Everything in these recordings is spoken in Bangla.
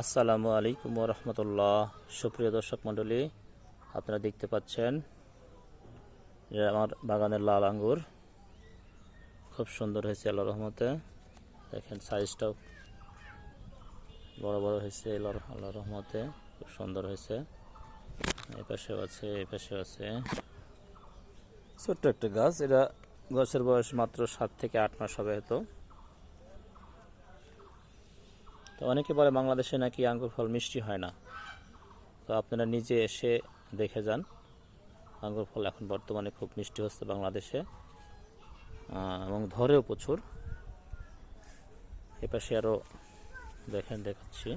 আসসালামু আলাইকুম ওয়া রাহমাতুল্লাহ। সুপ্রিয় দর্শক মণ্ডলী, আপনারা দেখতে পাচ্ছেন যে আমার বাগানের লাল আঙ্গুর খুব সুন্দর হয়েছে আল্লাহর রহমতে। দেখেন সাইজটাও বড় বড় হয়েছে আল্লাহর রহমতে, খুব সুন্দর হয়েছে। এই পাশেও আছে, এই পাশেও আছে। ছোট্ট একটা গাছ, এটা গাছের বয়স মাত্র 7 থেকে 8 মাস হবে হয়তো। তো অনেকে বলে বাংলাদেশে নাকি আঙ্গুর ফল মিষ্টি হয় না, তো আপনারা নিজে এসে দেখে যান। আঙ্গুর ফল এখন বর্তমানে খুব মিষ্টি হচ্ছে বাংলাদেশে, এবং ধরেও প্রচুর। এপাশে আরও দেখেন, দেখাচ্ছি।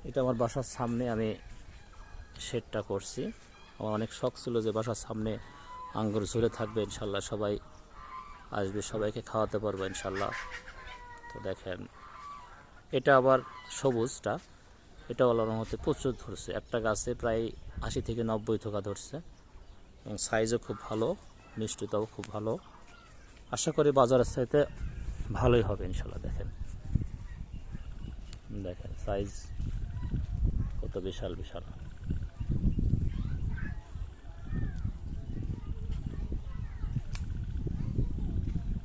এটা আমার বাসার সামনে আমি শেডটা করছি। আমার অনেক শখ ছিল যে বাসার সামনে আঙ্গুর ঝুলে থাকবে, ইনশাল্লাহ সবাই আসবে, সবাইকে খাওয়াতে পারবো ইনশাল্লাহ। তো দেখেন, এটা আবার সবুজটা, এটা আল্লাহর রহমতে প্রচুর ধরছে। একটা গাছে প্রায় 80 থেকে 90 থোকা ধরছে, এবং সাইজও খুব ভালো, মিষ্টিটাও খুব ভালো। আশা করি বাজারের চাইতে ভালোই হবে ইনশাল্লাহ। দেখেন দেখেন সাইজ কত বিশাল বিশাল।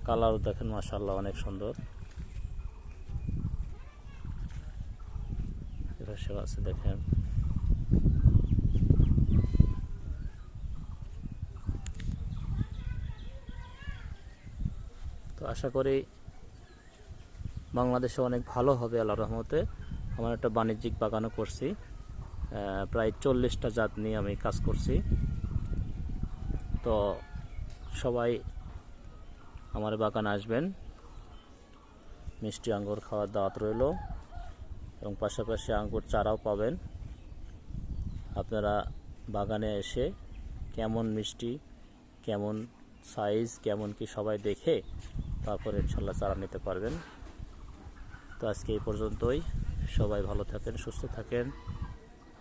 কালারও দেখেন মাশাআল্লাহ অনেক সুন্দর। এপাশেও আছে দেখেন। তো আশা করি বাংলাদেশে অনেক ভালো হবে আল্লাহর রহমতে। আমার একটা বাণিজ্যিক বাগানও করছি, প্রায় 40টা জাত নিয়ে আমি কাজ করছি। তো সবাই আমার বাগান আসবেন, মিষ্টি আঙ্গুর খাওয়ার দাওয়াত রইল, এবং পাশাপাশি আঙ্গুর চারাও পাবেন। আপনারা বাগানে এসে কেমন মিষ্টি, কেমন সাইজ, কেমন কি সবাই দেখে তারপরে ইনশাল্লাহ চারা নিতে পারবেন। তো আজকে এই পর্যন্তই। সবাই ভালো থাকেন, সুস্থ থাকেন।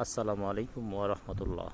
আসসালামু আলাইকুম ওয়া রাহমাতুল্লাহ।